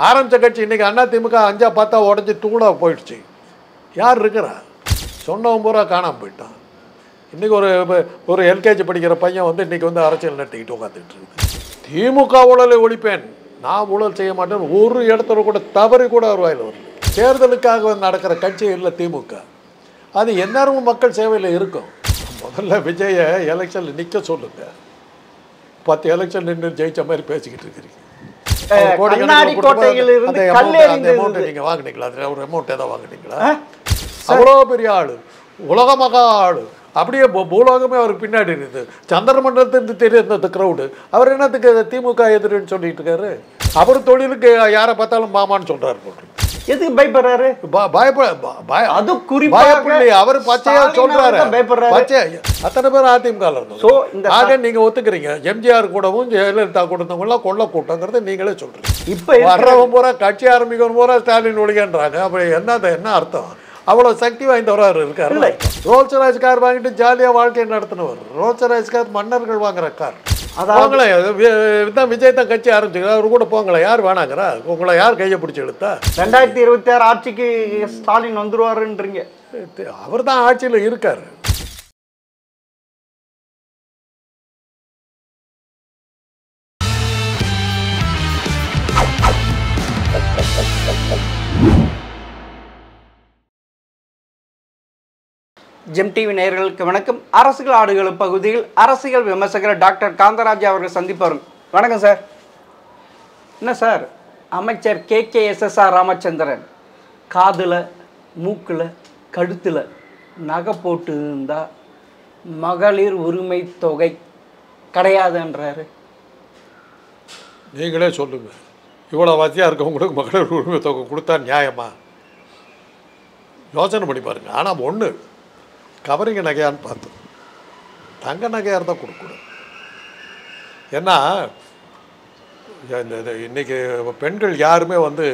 ஆரம்பித்த கட்சி இன்றைக்கி அதிமுக 5-10 உடஞ்சி தூளாக போயிடுச்சு. யார் இருக்கிறா? சொன்னவன் பூரா காணாமல் போயிட்டான். இன்றைக்கி ஒரு எல்கேஜி படிக்கிற பையன் வந்து இன்றைக்கி வந்து அரசியல் நட்டிக்கிட்டு உட்காந்துட்டு இருக்குது. திமுக ஊழலை ஒழிப்பேன், நான் ஊழல் செய்ய மாட்டேன், ஒரு இடத்துல கூட தவறு கூட ஒரு வாயில் வரல. தேர்தலுக்காக நடக்கிற கட்சி இல்லை திமுக. அது எந்நேரமும் மக்கள் சேவையில் இருக்கும். முதல்ல விஜயை எலெக்ஷனில் நிற்க சொல்லுங்க. 10 எலெக்ஷன் நின்று ஜெயிச்ச மாதிரி பேசிக்கிட்டு இருக்கிறீங்க. நீங்கள் வாங்கினீங்களா? அதில் ஒரு அமௌண்ட் ஏதாவது வாங்கினீங்களா? அவ்வளோ பெரிய ஆள், உலக மகா ஆள், அப்படியே பூலோகமே அவருக்கு பின்னாடி இருக்குது. சந்திரமண்டலத்திலிருந்து தெரிந்த க்ரௌடு. அவர் என்னத்துக்கு திமுக எதிர்ன்னு சொல்லிட்டு இருக்காரு? அவர் தொழிலுக்கு யாரை பார்த்தாலும் மாமான்னு சொல்றாரு. எதுக்கு பயப்படுறாரு? அது குறிப்பாக அவர் பச்சையா சொல்றாரு. அத்தனை பேர் அதிமுக ஆக நீங்க ஒத்துக்கிறீங்க. எம்ஜிஆர் கூடவும் ஜெயலலிதா கூட்டவங்களாம் கொள்ள கூட்டங்கிறத நீங்களே சொல்றீங்க. இப்ப வர்றவன் பூரா கட்சி ஆரம்பிக்கணும் பூரா ஸ்டாலின் ஒழிகன்றாங்க. அப்படி என்ன அர்த்தம்? அவ்வளோ சக்தி வாய்ந்தவராக இருக்காரு. ரோல்ஸ் ராய்ஸ் கார் வாங்கிட்டு ஜாலியாக வாழ்க்கையை நடத்தினவர். ரோல்ஸ் ராய்ஸ் கார் மன்னர்கள் வாங்குற கார். போங்களேன், விஜய் தான் கட்சி ஆரம்பிச்சுக்கிறா, அவர் கூட போங்களேன். யார் வேணாங்கிறா? உங்களை யார் கையை பிடிச்சி இழுத்தா? 2026 ஆட்சிக்கு ஸ்டாலின் வந்துருவாருன்றீங்க. அவர் தான் ஆட்சியில் இருக்காரு. ஜெம் டிவி நேயர்களுக்கு வணக்கம். அரசியல் ஆடுகளம் பகுதியில் அரசியல் விமர்சகர் டாக்டர் காந்தராஜ் அவர்கள் சந்திப்பார். வணக்கம் சார். என்ன சார், அமைச்சர் KKSSR ராமச்சந்திரன் காதில், மூக்கில், கழுத்தில் நகை போட்டு இருந்தால் மகளிர் உரிமை தொகை கிடையாதுன்றாரு. நீங்களே சொல்லுங்க, இவ்வளோ வசதியாக இருக்கவங்களுக்கு மகளிர் உரிமை தொகை கொடுத்தா நியாயமா? யோசனை பண்ணி பாருங்க. ஆனால் ஒன்று, கவரிங்க நகையான்னு பார்த்து தங்க நகையாக இருந்தால் கொடுக்கணும். ஏன்னா இன்றைக்கி பெண்கள் யாருமே வந்து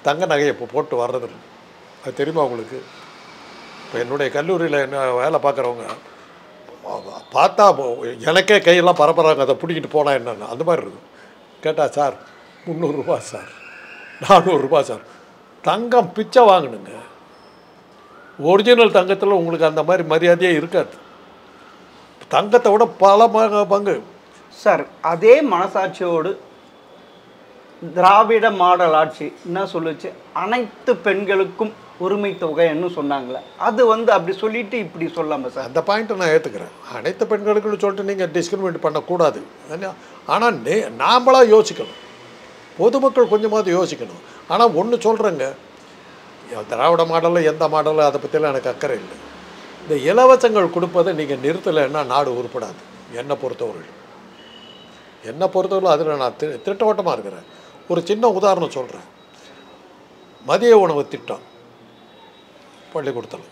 தங்க நகையை இப்போ போட்டு வர்றதில்லை. அது தெரியுமா உங்களுக்கு? இப்போ என்னுடைய கல்லூரியில் என்ன வேலை பார்க்குறவங்க பார்த்தா எனக்கே கையெல்லாம் பரப்புறாங்க. அதை பிடிக்கிட்டு போனால் என்னென்னு அந்த மாதிரி இருக்கும். கேட்டால் சார் 300 ரூபா சார், 400 ரூபா சார். தங்கம் பிச்சை வாங்கணுங்க. ஒரிஜினல் தங்கத்தில் உங்களுக்கு அந்த மாதிரி மரியாதையே இருக்காது. தங்கத்தை விட பல பங்கு. சார், அதே மனசாட்சியோடு திராவிட மாடல் ஆட்சி என்ன சொல்லுச்சு, அனைத்து பெண்களுக்கும் உரிமை தொகைன்னு சொன்னாங்களே, அது வந்து அப்படி சொல்லிட்டு இப்படி சொல்லாமல் சார்? அந்த பாயிண்ட்டை நான் ஏற்றுக்கிறேன். அனைத்து பெண்களுக்குன்னு சொல்லிட்டு நீங்கள் டிஸ்கிரிமினேட் பண்ணக்கூடாது. ஆனால் நாமளாக யோசிக்கணும், பொதுமக்கள் கொஞ்சமாவது யோசிக்கணும். ஆனால் ஒன்று சொல்கிறேங்க, திராவிட மாடலில் எந்த மாடலில் அதை பற்றிலாம் எனக்கு அக்கறை இல்லை. இந்த இலவசங்கள் கொடுப்பதை நீங்கள் நிறுத்தலைன்னா நாடு உருப்படாது. என்னை பொறுத்தவரை அதில் நான் திட்டவட்டமாக இருக்கிறேன். ஒரு சின்ன உதாரணம் சொல்கிறேன். மதிய உணவு திட்டம் பள்ளிக்கூடத்தில்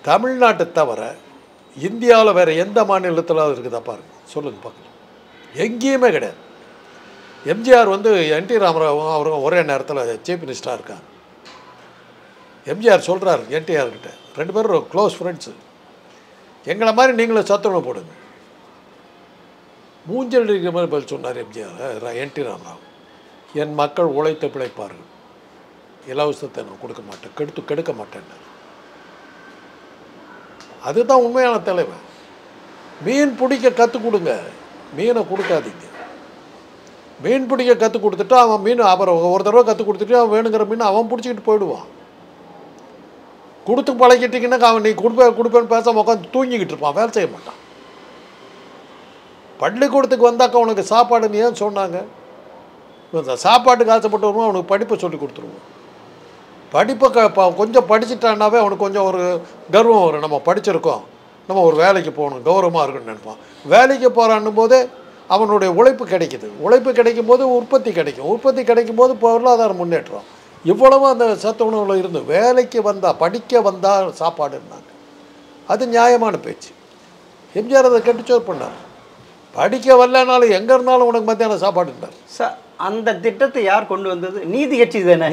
தமிழ்நாட்டை தவிர இந்தியாவில் வேறு எந்த மாநிலத்தில் இருக்குதா பாருங்க, சொல்லுங்கள் பார்க்கலாம். எங்கேயுமே கிடையாது. எம்ஜிஆர் வந்து NT ராமராவும் அவரும் ஒரே நேரத்தில் சீஃப் மினிஸ்டராக இருக்காங்க. எம்ஜிஆர் சொல்கிறார் NTR கிட்ட, 2 பேரும் க்ளோஸ் ஃப்ரெண்ட்ஸு, எங்களை மாதிரி நீங்களும் சத்துணவு போடுங்க. மூஞ்சல் இருக்கிற மாதிரி பதில் சொன்னார் எம்ஜிஆர். NT ராமராவ், என் மக்கள் உழைத்து பிழைப்பார்கள், இலவசத்தை நான் கொடுக்க மாட்டேன், கெடுக்க மாட்டேன். அதுதான் உண்மையான தலைவர். மீன் பிடிக்க கற்றுக் கொடுங்க, மீனை கொடுக்காதீங்க. மீன் பிடிக்க கற்றுக் கொடுத்துட்டு அவன் மீன் அப்புறம் ஒரு தடவை கற்றுக் கொடுத்துட்டு அவன் வேணுங்கிற மீன் அவன் பிடிச்சிக்கிட்டு போயிடுவான். கொடுத்து பழகிட்டிங்கன்னா அவன் நீ கொடுப்பேன்னு பேச உட்காந்து தூங்கிக்கிட்டு இருப்பான், வேலை செய்ய மாட்டான். பள்ளிக்கூடத்துக்கு வந்தாக்கா உனக்கு சாப்பாடுன்னு ஏன் சொன்னாங்க? சாப்பாட்டுக்கு ஆசைப்பட்டு வருவோம், அவனுக்கு படிப்பை சொல்லி கொடுத்துருவோம். படிப்பை கொஞ்சம் படிச்சுட்டான்னாவே அவனுக்கு கொஞ்சம் ஒரு கர்வம் வரும். நம்ம படிச்சிருக்கோம், நம்ம ஒரு வேலைக்கு போகணும், கௌரவமாக இருக்குன்னு நினைப்பான். வேலைக்கு போகிறான்னும் போது அவனுடைய உழைப்பு கிடைக்குது. உழைப்பு கிடைக்கும் போது உற்பத்தி கிடைக்கும். உற்பத்தி கிடைக்கும் போது பொருளாதார முன்னேற்றம். இவ்வளவு அந்த சத்து உணவில் இருந்து வேலைக்கு வந்தால், படிக்க வந்தால் சாப்பாடுன்னாங்க. அது நியாயமான பேச்சு. எம்ஜிஆர் அதை கெட்டுச்சோர் பண்ணார். படிக்க வரலனாலும் எங்கே இருந்தாலும் உனக்கு மத்தியானம் சாப்பாடுன்னார். சார், அந்த திட்டத்தை யார் கொண்டு வந்தது? நீதி கட்சி தானே?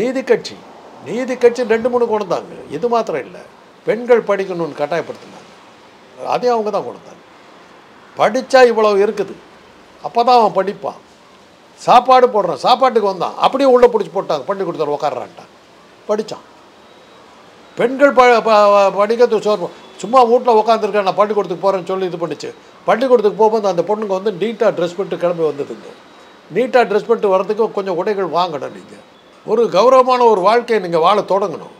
நீதி கட்சி 2-3 கொண்டு வந்தாங்க. இது மாத்திரம் இல்லை, பெண்கள் படிக்கணும்னு கட்டாயப்படுத்தினாங்க. அதையும் அவங்க தான் கொண்டு வந்தாங்க. படித்தா இவ்வளவு இருக்குது, அப்போ தான் அவன் படிப்பான். சாப்பாடு போடுறேன், சாப்பாட்டுக்கு வந்தான், அப்படியே உள்ளே பிடிச்சி போட்டாங்க, பண்ணி கொடுத்தாரு, உட்காடுறான்ட்டான். படித்தான். பெண்கள் படிக்கிறதுக்கு சும்மா வீட்டில் உட்காந்துருக்கேன், நான் பள்ளிக்கூடத்துக்கு போகிறேன்னு சொல்லி இது பண்ணிச்சு. பள்ளிக்கூடத்துக்கு போகும்போது அந்த பொண்ணுங்க வந்து நீட்டாக ட்ரெஸ் பண்ணிட்டு கிளம்பி வந்ததுங்க. நீட்டாக ட்ரெஸ் பண்ணிட்டு வர்றதுக்கு கொஞ்சம் உடைகள் வாங்கணும். நீங்கள் ஒரு கௌரவமான ஒரு வாழ்க்கையை நீங்கள் வாழ தொடங்கணும்.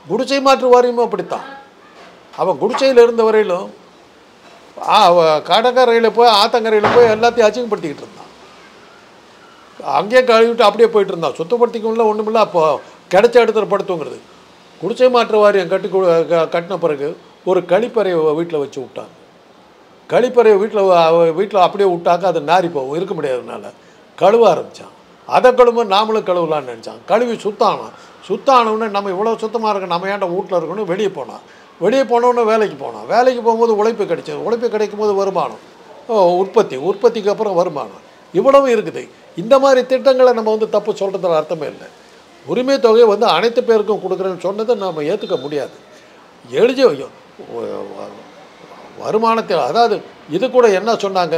குடிசை மாற்று வாரியமும் அப்படித்தான். அவன் குடிசையில் இருந்த வரையிலும் கடற்கரையில் போய் ஆத்தங்கரையில் போய் எல்லாத்தையும் அச்சிங்கப்படுத்திக்கிட்டு இருந்தான். அங்கேயே கழுவிட்டு அப்படியே போயிட்டு இருந்தான். சுத்தப்படுத்திக்கல ஒன்றுமில்லை. அப்போ கிடைச்ச இடத்துல படுத்துங்கிறது. குடிசை மாற்று வாரியம் கட்டின பிறகு ஒரு கழிப்பறையை வீட்டில் வச்சு விட்டாங்க. கழிப்பறையை வீட்டில் அப்படியே விட்டாக்க அது நாரி போகும், இருக்க முடியாததுனால கழுவ ஆரம்பித்தான். அதை கழுவ நாமளும் கழுவலான்னு நினச்சான். கழுவி சுத்தானோடனே நம்ம இவ்வளோ சுத்தமாக இருக்க, நம்ம ஏன்டா வீட்டில் இருக்கணும், வெளியே போனோன்னு வேலைக்கு போகும்போது உழைப்பு கிடைக்கும் போது வருமானம், உற்பத்திக்கு அப்புறம் வருமானம், இவ்வளவு இருக்குது. இந்த மாதிரி திட்டங்களை நம்ம வந்து தப்பு சொல்கிறதுல அர்த்தமே இல்லை. உரிமை தொகையை வந்து அனைத்து பேருக்கும் கொடுக்குறேன்னு சொன்னதை நம்ம ஏற்றுக்க முடியாது. வருமானத்தில், அதாவது இது கூட என்ன சொன்னாங்க,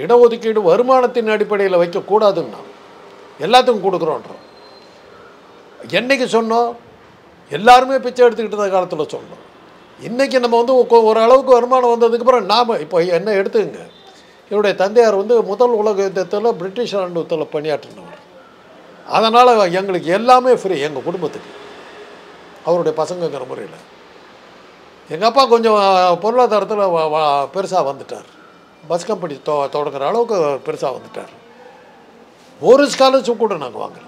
இடஒதுக்கீடு வருமானத்தின் அடிப்படையில் வைக்கக்கூடாதுன்னா எல்லாத்துக்கும் கொடுக்குறோன்றோம். என்றைக்கு சொன்னோம்? எல்லாருமே பிச்சை எடுத்துக்கிட்டு இருந்த காலத்தில் சொன்னோம். இன்றைக்கி நம்ம வந்து ஓரளவுக்கு வருமானம் வந்ததுக்கப்புறம் நாம் இப்போ என்ன எடுத்துக்கங்க. என்னுடைய தந்தையார் வந்து முதல் உலக யுத்தத்தில் பிரிட்டிஷ் இராணுவத்தில் பணியாற்றினவர். அதனால் எங்களுக்கு எல்லாமே ஃப்ரீ, எங்கள் குடும்பத்துக்கு, அவருடைய பசங்கிற முறையில். எங்கள் அப்பா கொஞ்சம் பொருளாதாரத்தில் பெருசாக வந்துட்டார். பஸ் கம்பெனி தொடங்குற அளவுக்கு பெருசாக வந்துட்டார். ஒரு ஸ்காலர்ஷிப் கூட நாங்கள் வாங்கலை.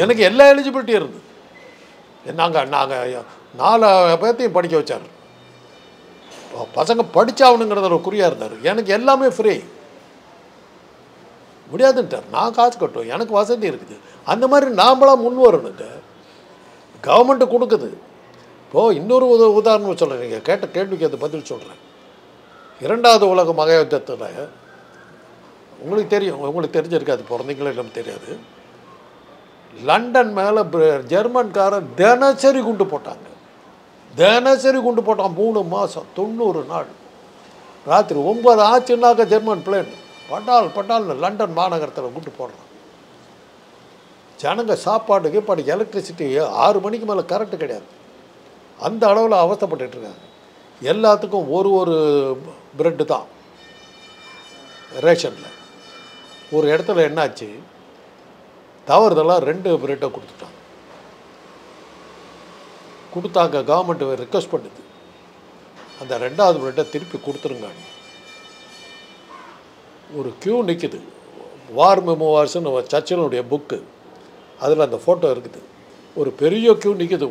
எனக்கு எல்லா எலிஜிபிலிட்டியும் இருந்தது. நாங்கள் 4 பேர்த்தையும் படிக்க வச்சார். பசங்க படித்தாகணுங்கிறத ஒரு குறியாக இருந்தார். எனக்கு எல்லாமே ஃப்ரீ. முடியாதுன்ட்டார். நான் காசு கட்டுவேன், எனக்கு வசதி இருக்குது. அந்த மாதிரி நாம்பளாக முன் வரணுங்க. கவர்மெண்ட்டு கொடுக்குது. இப்போது இன்னொரு உதாரணம் சொல்கிறேன். நீங்கள் கேட்ட கேள்விக்கு அது பதில் சொல்கிறேன். 2வது உலக மகாயுத்தத்தில் உங்களுக்கு தெரிஞ்சிருக்காது, பிறந்தீங்களே நம்ம தெரியாது. லண்டன் மேலே ஜெர்மன்காரன் தினசரி குண்டு போட்டாங்க. 3 மாதம் 90 நாள். ராத்திரி 9 ஆச்சுன்னாக்க ஜெர்மன் பிளேன் பட்டால்னு லண்டன் மாநகரத்தில் குண்டு போடுறான். ஜனங்க சாப்பாடு எலக்ட்ரிசிட்டி 6 மணிக்கு மேலே கரண்ட்டு கிடையாது. அந்த அளவில் அவஸ்தைப்பட்டுருக்காங்க. எல்லாத்துக்கும் ஒரு பிரெட்டு தான் ரேஷனில். ஒரு இடத்துல என்னாச்சு, தவறுதெல்லாம் 2 பிரெட்டை கொடுத்தாங்க. கவர்மெண்ட்டு ரிக்வெஸ்ட் பண்ணுது, அந்த 2வது பிரெட்டை திருப்பி கொடுத்துருங்க. ஒரு க்யூ நிற்குது. வார் மெமோவார்ஸ்னு சர்ச்சிலுடைய புக்கு, அதில் அந்த ஃபோட்டோ இருக்குது. ஒரு பெரிய க்யூ நிற்குது.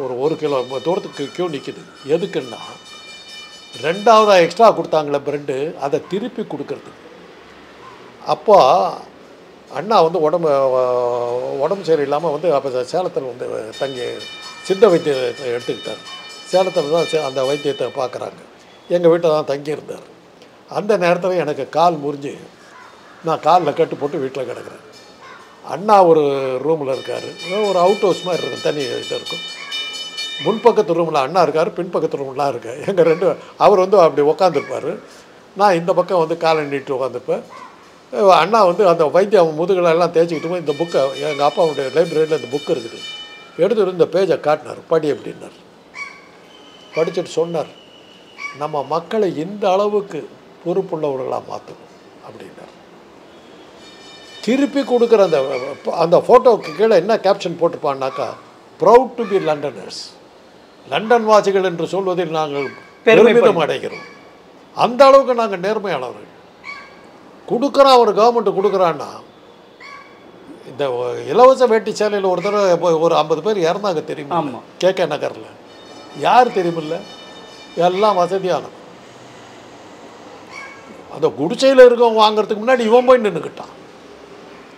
ஒரு 1 கிலோ தூரத்துக்கு க்யூ நிற்குது. எதுக்குன்னா 2வதாக எக்ஸ்ட்ரா கொடுத்தாங்களே பிரெட்டு, அதை திருப்பி கொடுக்கறதுக்கு. அப்போ அண்ணா வந்து உடம்பு சரியில்லாமல் வந்து அப்போ சேலத்தில் வந்து தங்கி சித்த வைத்தியத்தை எடுத்துக்கிட்டார். சேலத்தில் தான் அந்த வைத்தியத்தை பார்க்குறாங்க. எங்கள் வீட்டில் தான் தங்கியிருந்தார். அந்த நேரத்தில் எனக்கு கால் முறிஞ்சு நான் காலில் கட்டு போட்டு வீட்டில் கிடக்கிறேன். அண்ணா ஒரு ரூமில் இருக்கார். ஒரு அவுட் ஹவுஸ் மாதிரி இருக்கும், தனி இது இருக்கும். முன்பக்கத்து ரூமில் அண்ணா இருக்கார், பின்பக்கத்து ரூம்லாம் இருக்கேன். எங்கள் அவர் வந்து அப்படி உக்காந்துருப்பார். நான் இந்த பக்கம் வந்து காலை நீட்டு உட்காந்துருப்பேன். அண்ணா வந்து அந்த வைத்தியம் முதுகலெல்லாம் தேய்ச்சிக்கிட்டு போய் இந்த புக்கை, எங்கள் அப்பாவுடைய லைப்ரரியில் இந்த புக்கு இருக்குது, எடுத்துகிட்டு இந்த பேஜை காட்டினார். படி அப்படின்னார். படிச்சுட்டு சொன்னார், நம்ம மக்களை இந்த அளவுக்கு பொறுப்புள்ளவர்களாக மாற்றணும் அப்படின்னார். திருப்பி கொடுக்குற அந்த ஃபோட்டோவுக்கு கீழே என்ன கேப்ஷன் போட்டிருப்பான்னாக்கா, proud to be Londoners, London வாசிகள் என்று சொல்வதில் நாங்கள் பெருமிதம் அடைகிறோம். அந்த அளவுக்கு நாங்கள் நேர்மையானவர்கள். கொடுக்குறான், அவர் கவர்மெண்ட்டு கொடுக்குறான்னா. இந்த இலவச வேட்டி சேலையில் ஒரு தடவை ஒரு 50 பேர் இறந்தாங்க தெரியுமா? KK நகரில். யார் தெரியுமில்ல? எல்லாம் வசதியானது. அந்த குடிசையில் இருக்கவங்க வாங்கிறதுக்கு முன்னாடி இவன் போய் நின்றுக்கிட்டான்.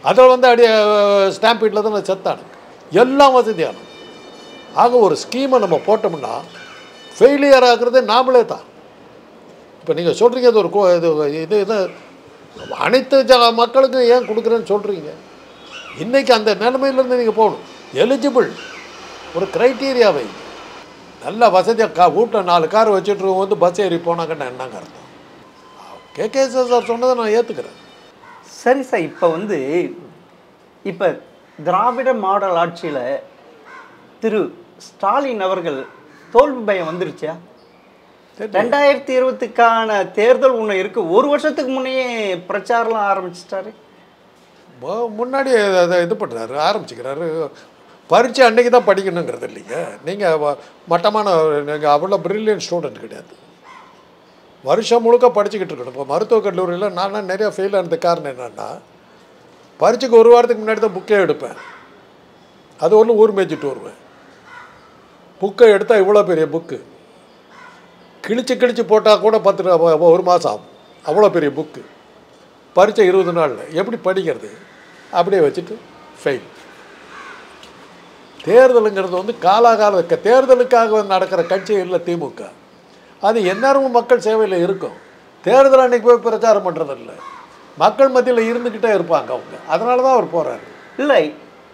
அதில் வந்து அப்படியே ஸ்டாம்பீட்டில் தான் செத்தானுங்க. எல்லாம் வசதியானது. ஆக ஒரு ஸ்கீமை நம்ம போட்டோம்னா ஃபெயிலியர் ஆகுறதே நாமளே தான். இப்போ நீங்கள் சொல்கிறீங்க அது ஒரு இது அனைத்து மக்களுக்கும் ஏன் கொடுக்குறேன்னு சொல்கிறீங்க? இன்றைக்கி அந்த நிலைமையிலேருந்து நீங்கள் போகணும். எலிஜிபிள் ஒரு க்ரைட்டீரியாவை நல்ல வசதியாக வீட்டில் 4 கார் வச்சுட்டு வந்து பஸ் ஏறி போனாங்கன்னா என்னங்க அர்த்தம்? சார் சொன்னதை நான் ஏற்றுக்கிறேன். சரி சார், இப்போ வந்து இப்போ திராவிட மாடல் ஆட்சியில் திரு ஸ்டாலின் அவர்கள் தோல்வி பயம் வந்துருச்சா? 2020க்கான தேர்தல் ஒன்று இருக்கு, ஒரு வருஷத்துக்கு முன்னையே பிரச்சாரம்லாம் ஆரம்பிச்சிட்டாரு. முன்னாடி அதை இது பண்ணுறாரு, ஆரம்பிச்சுக்கிறாரு. பரீட்சை அன்றைக்கி தான் படிக்கணுங்கிறது இல்லைங்க. நீங்கள் மட்டமான நீங்கள் அவ்வளோ பிரில்லியன்ட் ஸ்டூடெண்ட் கிடையாது. வருஷம் முழுக்க படிச்சுக்கிட்டு இருக்கணும். இப்போ மருத்துவக் கல்லூரியில் நான் நிறையா ஃபெயில் ஆனது காரணம் என்னென்னா, பரீட்சைக்கு ஒரு வாரத்துக்கு முன்னாடி தான் புக்கே எடுப்பேன். அது ஒன்று ஊர் மேய்ச்சிட்டு வருவேன். புக்கை எடுத்தால் இவ்வளோ பெரிய புக்கு கிழிச்சு போட்டால் கூட 1 மாதம் ஆகும். அவ்வளோ பெரிய புக்கு. பரீட்சை 20 நாளில் எப்படி படிக்கிறது? அப்படியே வச்சுட்டு ஃபெயில். தேர்தலுங்கிறது வந்து காலாகால தேர்தலுக்காக நடக்கிற கட்சி இல்லை திமுக. அது எந்நேரமும் மக்கள் சேவையில் இருக்கும். தேர்தல் அன்றைக்கி போய் பிரச்சாரம் பண்ணுறதில்ல, மக்கள் மத்தியில் இருந்துக்கிட்டே இருப்பாங்க அவங்க. அதனால தான் அவர் போகிறாரு. இல்லை,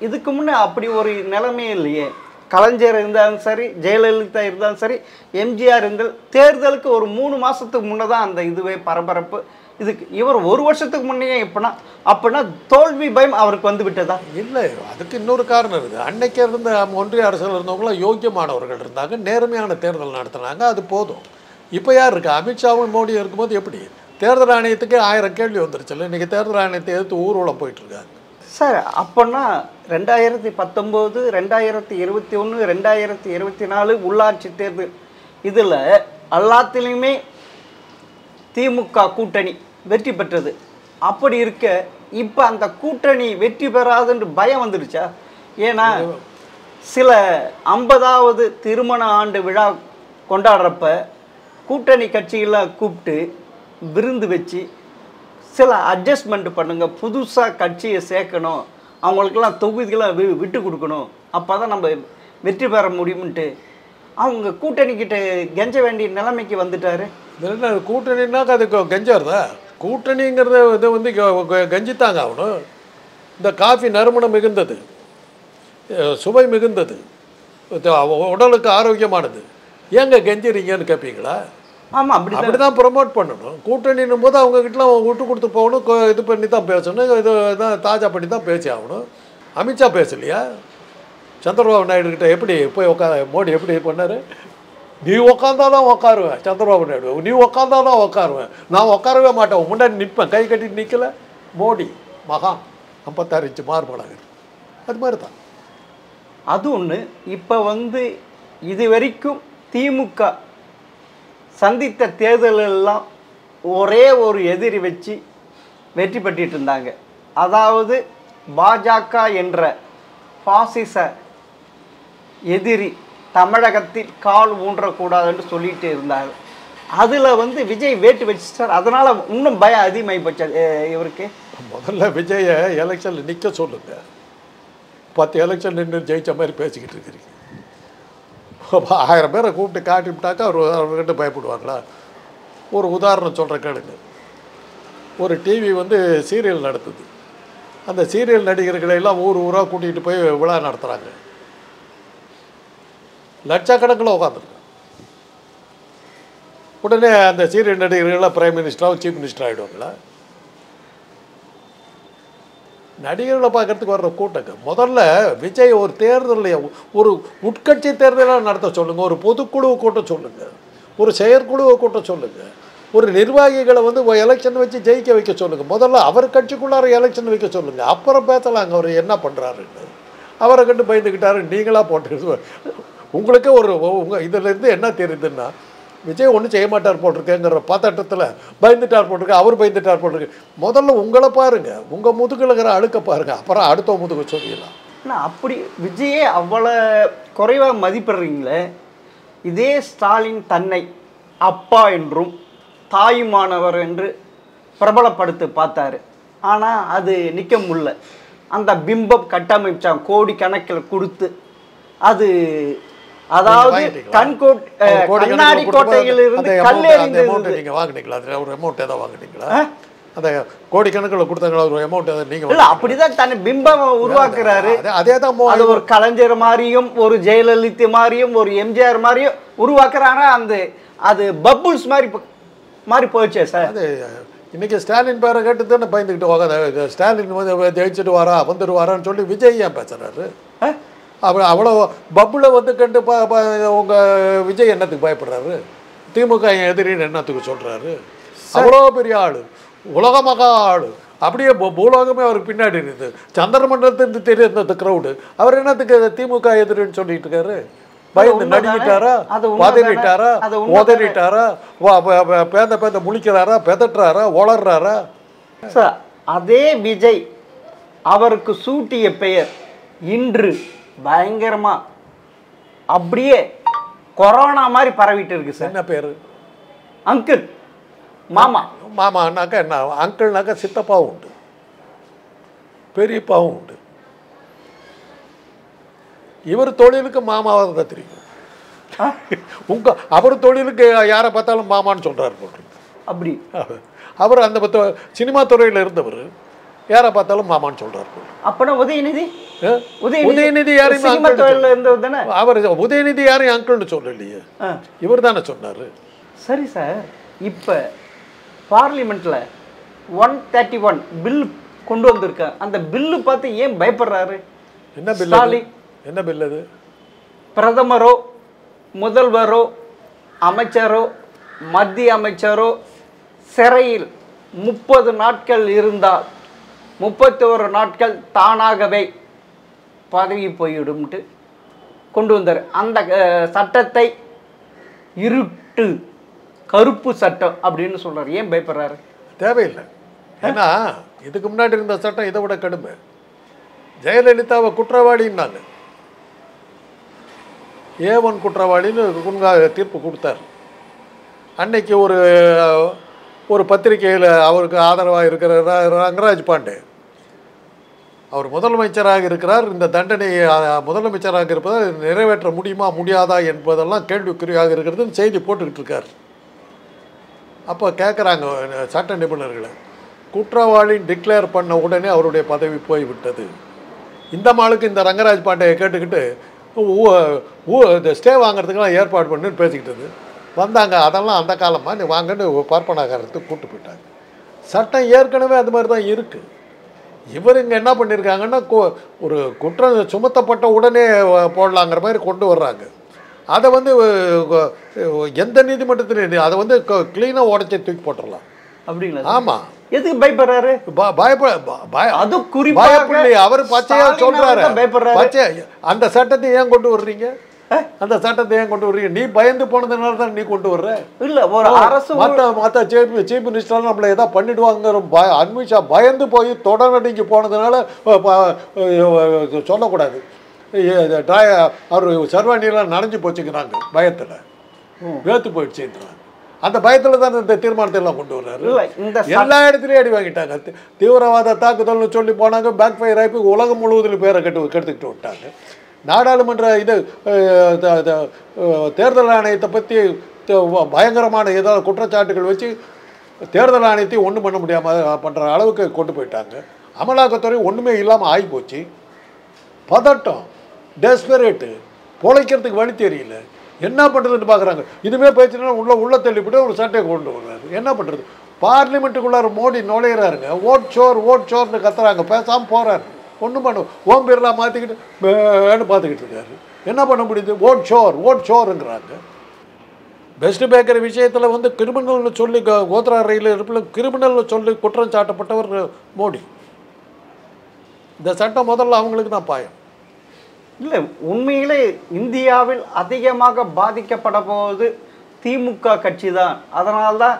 இதுக்கு முன்னே அப்படி ஒரு நிலைமையே இல்லையே. கலைஞர் இருந்தாலும் சரி, ஜெயலலிதா இருந்தாலும் சரி, எம்ஜிஆர் இருந்தால் தேர்தலுக்கு ஒரு 3 மாதத்துக்கு முன்னே தான் அந்த இதுவே பரபரப்பு. இதுக்கு இவர் ஒரு வருஷத்துக்கு முன்னையே அப்போனா தோல்வி பயம் அவருக்கு வந்து விட்டதா? இல்லை, அதுக்கு இன்னொரு காரணம் இருக்குது. அன்னைக்கு இருந்த ஒன்றிய அரசில் இருந்தவங்களாம் யோக்கியமானவர்கள் இருந்தாங்க, நேர்மையான தேர்தல் நடத்தினாங்க, அது போதும். இப்போ யார் இருக்கா? அமித்ஷாவும் மோடியும் இருக்கும்போது எப்படி தேர்தல் ஆணையத்துக்கு 1000 கேள்வி வந்துருச்சுல்ல. இன்றைக்கி தேர்தல் ஆணையத்தை எதிர்த்து ஊர்வலம் போயிட்டுருக்காங்க சார். அப்போனா 2019, 2021, 2024 உள்ளாட்சி தேர்தல் இதில் எல்லாத்துலேயுமே திமுக கூட்டணி வெற்றி பெற்றது. அப்படி இருக்க இப்போ அந்த கூட்டணி வெற்றி பெறாதுன்ற பயம் வந்துடுச்சா? ஏன்னா சில 50வது திருமண ஆண்டு விழா கொண்டாடுறப்ப கூட்டணி கட்சிகளை கூப்பிட்டு விருந்து வச்சு சில அட்ஜஸ்ட்மெண்ட் பண்ணுங்க, புதுசாக கட்சியை சேர்க்கணும், அவங்களுக்கெல்லாம் தொகுதிகளை விட்டு கொடுக்கணும், அப்போ தான் நம்ம வெற்றி பெற முடியும்ன்ட்டு அவங்க கூட்டணிக்கிட்ட கெஞ்ச வேண்டிய நிலைமைக்கு வந்துட்டாரு. என்ன கூட்டணின்னாக்க அது கெஞ்சாருதா? கூட்டணிங்கிறத இது வந்து கெஞ்சித்தாங்க ஆகணும். இந்த காஃபி நறுமணம் மிகுந்தது, சுவை மிகுந்தது, உடலுக்கு ஆரோக்கியமானது, ஏங்க கெஞ்சிறீங்கன்னு கேட்பீங்களா? ஆமாம், அப்படி தான் ப்ரொமோட் பண்ணணும். கூட்டணின்னும் போது அவங்ககிட்டலாம் விட்டு கொடுத்து போகணும், இது பண்ணி தான் பேசணும், இது தான் தாஜா பண்ணி தான் பேசி ஆகணும். அமித்ஷா பேசலையா? சந்திரபாபு நாயுடு கிட்ட எப்படி போய் மோடி எப்படி பண்ணார்? நீ உக்காந்தா தான் உக்காருவேன், சந்திரபாபு நாயுடு நீ உக்காந்தா தான் உக்காருவேன், நான் உட்காரவே மாட்டேன், முன்னாடி நிற்பேன், கை கட்டிட்டு நிற்கல. மோடி மகான் 56 இன்ச்சு மார்பழகர், அது மாதிரி தான். அது ஒன்று. இப்போ வந்து இது வரைக்கும் திமுக சந்தித்த தேர்தலெல்லாம் ஒரே ஒரு எதிரி வச்சு வெற்றி பெற்றுட்டு இருந்தாங்க. அதாவது பாஜக என்ற பாசிச எதிரி தமிழகத்தில் கால் ஊன்றக்கூடாதுன்னு சொல்லிட்டு இருந்தாங்க. அதில் வந்து விஜய் வேட்டு வச்சுட்டார். அதனால் இன்னும் பயம் அதிகமாகி போச்சு இவருக்கு. முதல்ல விஜயை எலெக்ஷனில் நிற்க சொல்லுங்க. 10 எலெக்ஷன் நின்று ஜெயித்த மாதிரி பேசிக்கிட்டு இருக்கிறீங்க. 1000 பேரை கூப்பிட்டு காட்டிவிட்டாக்கா அவர்கிட்ட பயப்படுவாங்களா? ஒரு உதாரணம் சொல்கிற கேளுங்க. ஒரு டிவி வந்து சீரியல் நடத்துது. அந்த சீரியல் நடிகர்களை எல்லாம் ஊராக கூட்டிகிட்டு போய் விழா நடத்துகிறாங்க. லட்சக்கணக்கில் உட்காந்துருக்காங்க. உடனே அந்த சீரியல் நடிகர்கள்லாம் பிரைம் மினிஸ்டராக சீஃப் மினிஸ்டர் ஆகிடுவாங்களா? நடிகர்களை பார்க்கறதுக்கு வர்ற கூட்டங்க. முதல்ல விஜய் ஒரு தேர்தலில் ஒரு உட்கட்சி தேர்தலாக நடத்த சொல்லுங்கள், ஒரு பொதுக்குழுவை கூட்ட சொல்லுங்கள், ஒரு செயற்குழுவை கூட்ட சொல்லுங்கள், ஒரு நிர்வாகிகளை வந்து எலெக்ஷன் வச்சு ஜெயிக்க வைக்க சொல்லுங்கள். முதல்ல அவர் கட்சிக்குள்ளார எலெக்ஷன் வைக்க சொல்லுங்கள், அப்புறம் பேசலாங்க அவர் என்ன பண்ணுறாருன்னு. அவரை கண்டு பயந்துக்கிட்டாரு, நீங்களாக போட்டு உங்களுக்கே உங்கள் இதிலேருந்து என்ன தெரியுதுன்னா, விஜய் ஒன்றும் செய்ய மாட்டார் போட்டிருக்கேங்கிற பதட்டத்தில் பயந்துட்டார் போட்டிருக்கு, அவர் பயந்துட்டார் போட்டிருக்கு. முதல்ல உங்களை பாருங்கள், உங்கள் முதுகில் இருக்கிற அழுக்க பாருங்கள், அப்புறம் அடுத்த முதுகு சொல்லிடலாம். ஆனால் அப்படி விஜயே அவ்வளோ குறைவாக மதிப்பிடுறீங்களே. இதே ஸ்டாலின் தன்னை அப்பா என்றும் தாயுமானவர் என்று பிரபலப்படுத்தி பார்த்தாரு. ஆனால் அது நிற்க முடியல. அந்த பிம்பம் கட்டமைச்சான் கோடி கணக்கில் கொடுத்து. அது அதாவது கண்ணாடி கோட்டையில் இருந்து கல்லெறிந்து நீங்கள் வாங்கினீங்களா? அது ஒரு அமௌண்ட் ஏதாவது வாங்கினீங்களா? அந்த கோடிக்கணக்கில் கொடுத்தாங்களா ஒரு அமௌண்ட் ஏதாவது நீங்கள்? இல்லை, அப்படிதான் தன்னை பிம்பம் உருவாக்குறாரு. அதே தான் அது ஒரு கலைஞர் மாதிரியும் ஒரு ஜெயலலிதா மாதிரியும் ஒரு எம்ஜிஆர் மாதிரியும் உருவாக்குறாங்க. அது பப்புள்ஸ் மாதிரி போயிடுச்சே சார். அது இன்றைக்கி ஸ்டாலின் பேரை கேட்டு தானே பயந்துக்கிட்டு உட்காந்து ஸ்டாலின் வந்து ஜெயிச்சுட்டு வந்துடுவாரான்னு சொல்லி விஜய் ஏன் பேசுகிறாரு? அவ்வளோ பப்புல வந்து கண்டு உங்கள் விஜய் என்னத்துக்கு பயப்படுறாரு? திமுக எதிரின்னு என்னத்துக்கு சொல்கிறாரு? அவ்வளோ பெரிய ஆள், உலக மகா ஆள், அப்படியே பூலோகமே அவருக்கு பின்னாடி இருக்குது. சந்திரமண்டலத்திலிருந்து தெரியுது க்ரௌடு. அவர் என்னத்துக்கு திமுக எதிரின்னு சொல்லிட்டு இருக்காரு? பயந்து நடுங்கிட்டாரா, பதறிட்டாரா, உதறிட்டாரா, பேந்த முழிக்கிறாரா, பெதட்டுறாரா, வளர்றாரா? சார் அதே விஜய் அவருக்கு சூட்டிய பெயர் இன்று பயங்கரமா அப்படியே கொரோனா மாதிரி பரவிட்டு இருக்கு சார். என்ன பேரு? அங்கிள், மாமா. மாமானாக்கா என்ன? அங்கிள்னாக்கா சித்தப்பாவும் உண்டு, பெரியப்பாவும் உண்டு. இவர் தொழிலுக்கு மாமாவாக தான் தெரியும். அவர் தொழிலுக்கு யாரை பார்த்தாலும் மாமான்னு சொல்கிறார் போட்டு. அப்படி அவர் அந்த சினிமா துறையில் இருந்தவர், யாரை பார்த்தாலும் மாமான்னு சொல்கிறார். அப்பனா உதயநிதி உதயநிதி யாரையும் அவர் உதயநிதி யாரையும் அங்கிள்னு சொல்லலையே, இவர் தானே சொன்னார். சரி சார், இப்போ பார்லிமெண்ட்டில் 131 பில் கொண்டு வந்திருக்காங்க. அந்த பில்லு பார்த்து ஏன் பயப்படுறாரு? என்ன பில்? என்ன பில் அது? பிரதமரோ முதல்வரோ அமைச்சரோ மத்திய அமைச்சரோ சிறையில் 30 நாட்கள் இருந்தால் 31 நாட்கள் தானாகவே பதவி போய்விடும்ட்டு கொண்டு வந்தார். அந்த சட்டத்தை இருட்டு கருப்பு சட்டம் அப்படின்னு சொல்றாரு. ஏன் பயப்படுறாரு? தேவையில்லை. ஏன்னா இதுக்கு முன்னாடி இருந்த சட்டம் இதை விட கடுமை. ஜெயலலிதாவை குற்றவாளின்னாங்க, A1 குற்றவாளின்னு தீர்ப்பு கொடுத்தார். அன்னைக்கு ஒரு பத்திரிகையில் அவருக்கு ஆதரவாக இருக்கிற ரங்கராஜ் பாண்டே, அவர் முதலமைச்சராக இருக்கிறார், இந்த தண்டனையை முதலமைச்சராக இருப்பதால் நிறைவேற்ற முடியுமா முடியாதா என்பதெல்லாம் கேள்விக்குறியாக இருக்கிறதுன்னு செய்தி போட்டுக்கிட்டு இருக்கார். அப்போ கேட்குறாங்க சட்ட நிபுணர்களை, குற்றவாளின்னு டிக்ளேர் பண்ண உடனே அவருடைய பதவி போய்விட்டது. இந்த மாளுக்கு இந்த ரங்கராஜ் பாண்டேயை கேட்டுக்கிட்டு இந்த ஸ்டே வாங்கிறதுக்கெல்லாம் ஏற்பாடு பண்ணுன்னு பேசிக்கிட்டது வந்தாங்க. அதெல்லாம் அந்த காலமாக நீ வாங்கன்னு பார்ப்பனாகாரத்துக்கு கூப்பிட்டு போயிட்டாங்க. சட்டம் ஏற்கனவே அது மாதிரி தான் இருக்குது. இவர் இங்கே என்ன பண்ணியிருக்காங்கன்னா ஒரு குற்றம் சுமத்தப்பட்ட உடனே போடலாங்கிற மாதிரி கொண்டு வர்றாங்க. அதை வந்து எந்த நீதிமன்றத்திலையும் அதை வந்து க்ளீனாக உடச்சி தூக்கி போட்டுடலாம். அப்படிங்களா? ஆமாம். எதுக்கு பயப்படுறாரு? அது குறிப்பாக அவர் பச்சையா சொல்றாரு. அந்த சட்டத்தை ஏன் கொண்டு வர்றீங்க? அந்த சட்டத்தை ஏன் கொண்டு வர்றீங்க? நீ பயந்து போனதுனால தான் நீ கொண்டு வர்ற. இல்ல ஒரு அரசு மற்ற சீஃப் மினிஸ்டர் நம்மளை ஏதாவது பண்ணிடுவாங்கிற அன்மிஷா பயந்து போய் தொடர்நடுங்கி போனதுனால சொல்லக்கூடாது. அவர் சர்வாணியெல்லாம் நனைஞ்சு போச்சுக்கிறாங்க பயத்தில், வேத்து போயிடுச்சுன்றாங்க. அந்த பயத்தில் தான் இந்த தீர்மானத்தை எல்லாம் கொண்டு வர்றாரு. எல்லா இடத்துலையும் அடி வாங்கிட்டாங்க. தீவிரவாத தாக்குதல்னு சொல்லி போனாங்க, பேக் ஃபயர் ஆகி உலகம் முழுவதிலும் பேரை கெடுத்துக்கிட்டு விட்டாங்க. நாடாளுமன்ற தேர்தல் ஆணையத்தை பற்றி பயங்கரமான ஏதாவது குற்றச்சாட்டுகள் வச்சு தேர்தல் ஆணையத்தையும் ஒன்றும் பண்ண முடியாமல் பண்ணுற அளவுக்கு கொண்டு போயிட்டாங்க. அமலாக்கத்துறை ஒன்றுமே இல்லாமல் ஆகி போச்சு. பதட்டம், டெஸ்பரேட்டு, பொழைக்கிறதுக்கு வழி தெரியல, என்ன பண்ணுறதுன்னு பார்க்குறாங்க. இதுவே பேச்சுன்னா உள்ள தள்ளிவிட்டு ஒரு சட்டையை கொண்டு வர்றாரு. என்ன பண்ணுறது? பார்லிமெண்ட்டுக்குள்ளார மோடி நுழையிறாருங்க. ஓட் சோர்னு கத்துறாங்க, பேசாமல் போகிறாரு. ஒன்றும் பண்ண ஓம் பிர்லா மாற்றிக்கிட்டு பார்த்துக்கிட்டு இருக்காரு. என்ன பண்ண முடியுது? ஓட் ஷோருங்கிறாங்க. பெஸ்ட் பேக்கரி விஷயத்தில் வந்து கிரிமினல்னு சொல்லி கோத்ரா ரயில் இருப்பில் கிரிமினல்னு சொல்லி குற்றம் சாட்டப்பட்டவர் மோடி. இந்த சட்டம் முதல்ல அவங்களுக்கு தான் பாயம். இல்லை, உண்மையிலே இந்தியாவில் அதிகமாக பாதிக்கப்பட போவது திமுக கட்சி தான். அதனால்தான்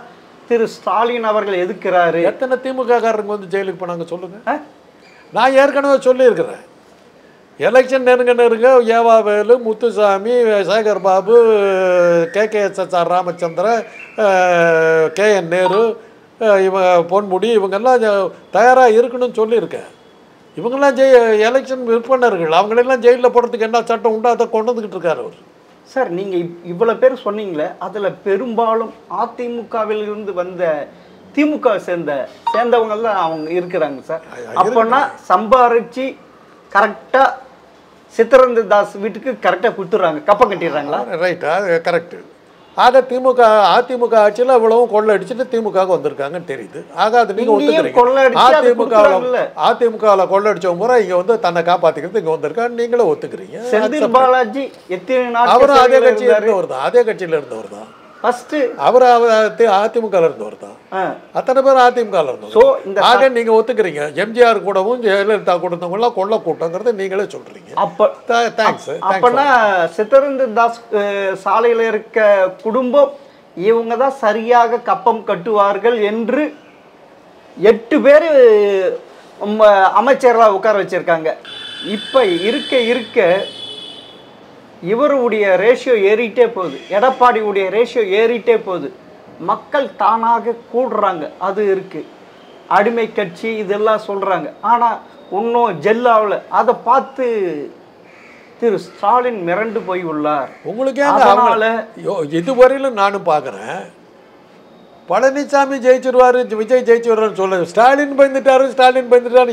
திரு ஸ்டாலின் அவர்கள் எதிர்க்கிறாரு. எத்தனை திமுக காரங்க வந்து ஜெயிலுக்கு போனாங்க சொல்லுங்கள். நான் ஏற்கனவே சொல்லியிருக்கிறேன். எலெக்ஷன் நெருங்க ஏவாவேலு, முத்துசாமி, சேகர் பாபு, KKSSR ராமச்சந்திரன், KN நேரு, பொன்முடி, இவங்கெல்லாம் தயாராக இருக்கணும்னு சொல்லியிருக்கேன். இவங்கெல்லாம் எலெக்ஷன் விற்பனர்கள். அவங்களெல்லாம் ஜெயிலில் போடுறதுக்கு என்ன சட்டம் உண்டோ அதை கொண்டு வந்துக்கிட்டு இருக்காரு அவர். சார், நீங்கள் இவ்வளோ பேர் சொன்னீங்களே, அதில் பெரும்பாலும் அதிமுகவில் இருந்து வந்த திமுக சேர்ந்தவங்க தான் அவங்க இருக்கிறாங்க சார். அப்போனா சம்பாரிச்சு கரெக்டாக சித்தரந்த தாஸ் வீட்டுக்கு கரெக்டாக கொடுத்துட்றாங்க, கப்பம் கட்டிடுறாங்களா? ரைட்டா, கரெக்டு. ஆக திமுக அதிமுக ஆட்சியில் இவ்வளவும் கொள்ளடிச்சிட்டு திமுக வந்திருக்காங்கன்னு தெரியுது. ஆக அது நீங்கள் ஒத்துக்கிறீங்க. அதிமுகவில் கொள்ளடிச்சவங்க பூரா இங்கே வந்து தன்னை காப்பாற்றிக்கிறது இங்கே வந்திருக்கான்னு நீங்களே ஒத்துக்கிறீங்க. செந்தில் பாலாஜி அவரும் அதே கட்சியில் இருந்தவர் தான். அதே கட்சியில் இருந்தவர் தான். அவர் அதிமுக இருந்தவர் தான். அத்தனை பேர் அதிமுக இருந்தவர். ஆக நீங்க ஒத்துக்கிறீங்க எம்ஜிஆர் கூடவும் ஜெயலலிதா கூட்டவங்க எல்லாம் கொள்ள கூட்டங்கிறத நீங்களே சொல்றீங்க. அப்பனா சித்தரஞ்சன் தாஸ் சாலையில இருக்க குடும்பம் இவங்க தான் சரியாக கப்பம் கட்டுவார்கள் என்று 8 பேர் அமைச்சர்களாக உட்கார வச்சிருக்காங்க. இப்ப இருக்க இவருடைய ரேஷியோ ஏறிட்டே போகுது, எடப்பாடியுடைய ரேஷியோ ஏறிட்டே போகுது. மக்கள் தானாக கூடுறாங்க, அது இருக்கு. அடிமை கட்சி இதெல்லாம் சொல்றாங்க, ஆனா இன்னும் ஜெல்லாவில் அதை பார்த்து திரு ஸ்டாலின் மிரண்டு போய் உள்ளார். உங்களுக்கு இதுவரையிலும் நானும் பார்க்குறேன், பழனிசாமி ஜெயிச்சிருவாரு, விஜய் ஜெயிச்சிருவாருன்னு சொல்ல, ஸ்டாலின் பயந்துட்டாரு.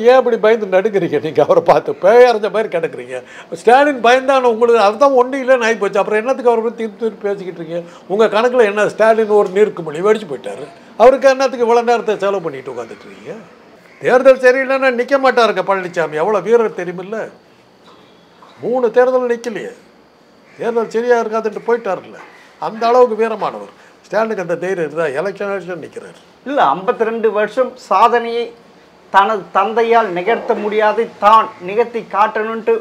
ஏன் அப்படி பயந்து நடுக்கிறீங்க நீங்கள்? அவரை பார்த்து பேயறிஞ்ச மாதிரி கிடக்குறீங்க. ஸ்டாலின் பயந்தான உங்களுக்கு அதுதான் ஒன்றும் இல்லைன்னு ஆகி போச்சு. அப்புறம் என்னத்துக்கு அவரை பற்றி திருப்பி பேசிக்கிட்டு இருக்கீங்க? உங்கள் கணக்கில் என்ன ஸ்டாலின் ஒரு நீர்க்குமொழி வெடிச்சு போயிட்டார். அவருக்கு என்னத்துக்கு இவ்வளோ நேரத்தை செலவு பண்ணிட்டு உட்காந்துட்டு இருக்கீங்க? தேர்தல் சரியில்லைன்னா நிற்க மாட்டாருங்க பழனிசாமி. எவ்வளோ வீரர் தெரியுமில்ல? 3 தேர்தல் நிற்கலையே. தேர்தல் சரியாக இருக்காதுன்ட்டு போயிட்டார்ல. அந்த அளவுக்கு வீரமானவர். ஸ்டாலினுக்கு அந்த தைரியம் இருந்தால் எலெக்ஷன் நிற்கிறார். இல்லை, 52 வருஷம் சாதனையை தனது தந்தையால் நிகழ்த்த முடியாதை தான் நிகழ்த்தி காட்டணுன்ட்டு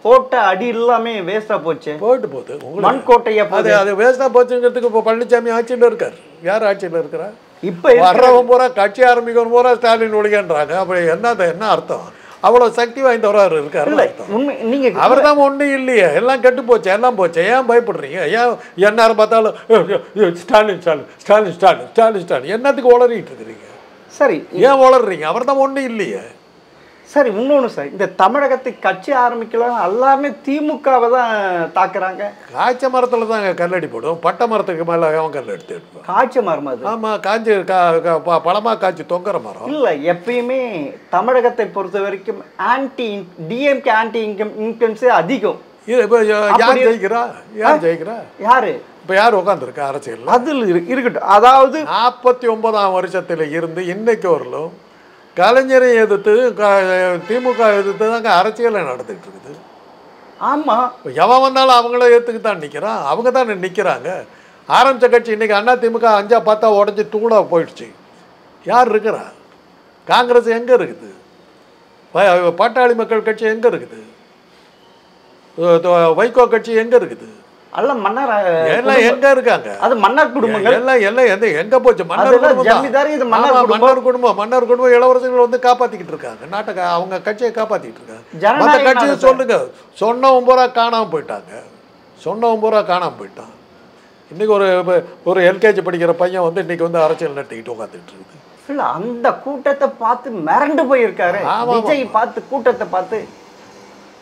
போட்ட அடி எல்லாமே வேஸ்ட்டாக போச்சு. போயிட்டு போகுது மண்கோட்டையை போது அது வேஸ்ட்டாக போச்சுங்கிறதுக்கு இப்போ பழனிசாமி ஆட்சியில் இருக்கார். யார் ஆட்சியில் இருக்கிறா? இப்போ வர்றவன் பூரா கட்சி ஆரம்பிக்கணும் பூரா ஸ்டாலின் ஒழிகன்றாங்க. அப்படி என்ன அர்த்தம்? அவ்வளோ சக்தி வாய்ந்தவராக இருக்காரு. நீங்கள் அவர் தான் ஒன்றும் இல்லையே, எல்லாம் கெட்டு போச்சு, எல்லாம் போச்சு. ஏன் பயப்படுறீங்க? ஏன் எந்நேரம் பார்த்தாலும் ஸ்டாலின் என்னத்துக்கு உளறிட்டு இருக்கிறீங்க? சரி, ஏன் உளறீங்க? அவர் தான் ஒன்றும் இல்லையே. சரி, இன்னொன்று சார், இந்த தமிழகத்தை கட்சி ஆரம்பிக்கலாம் எல்லாமே திமுகவை தான் தாக்குறாங்க. காய்ச்ச மரத்தில் தான் கல்லடி போடும், பட்டை மரத்துக்கு மேலே அவன் கல் எடுத்து எடுப்பான். காய்ச்ச மரம் அது. ஆமாம், காஞ்சி பழமாக காய்ச்சி தொங்குற மரம். இல்லை, எப்பயுமே தமிழகத்தை பொறுத்த வரைக்கும் டிஎம்கே ஆன்டி இன்கம்ஸே அதிகம். யார் ஜெயிக்கிறா? யாரு இப்போ யார் உட்காந்துருக்கா அரசியல்? அதில் இருக்கட்டும். அதாவது 49ஆம் வருஷத்தில் இருந்து இன்னைக்கு வரலும் கலைஞரை எதிர்த்து திமுக எதிர்த்து தாங்க அரசியலை நடந்துகிட்டு இருக்குது. ஆமாம், எவன் வந்தாலும் அவங்கள ஏற்றுக்கு தான் நிற்கிறான். அவங்க தான் நிற்கிறாங்க. ஆரம்பித்த கட்சி இன்றைக்கி அண்ணா திமுக 5-10 உடஞ்சி தூளாக போயிடுச்சு. யார் இருக்கிறா? காங்கிரஸ் எங்கே இருக்குது? பாட்டாளி மக்கள் கட்சி எங்கே இருக்குது? வைகோ கட்சி எங்கே இருக்குது? எல்லாம் மன்னர் எல்லாம் எங்க இருக்காங்க? அது மன்னர் குடும்பங்கள் எல்லாம் எங்க போச்சு? மன்னர் குடும்பம் இளவரசர்கள் வந்து காப்பாத்திக்கிட்டு இருக்காங்க நாட்டை. அவங்க கட்சியை காப்பாத்திக்கிட்டு இருக்காங்க. மற்ற கட்சியை சொல்லுங்க. சொன்னவன் பூரா காணாம போயிட்டான். இன்னைக்கு ஒரு எல்கேஜி படிக்கிற பையன் வந்து இன்னைக்கு வந்து அரசியல் நடத்திக்கிட்டு உட்காந்துட்டு இருக்குது. இல்ல, அந்த கூட்டத்தை பார்த்து மிரண்டு போயிருக்காரு. விஜய் பார்த்து கூட்டத்தை பார்த்து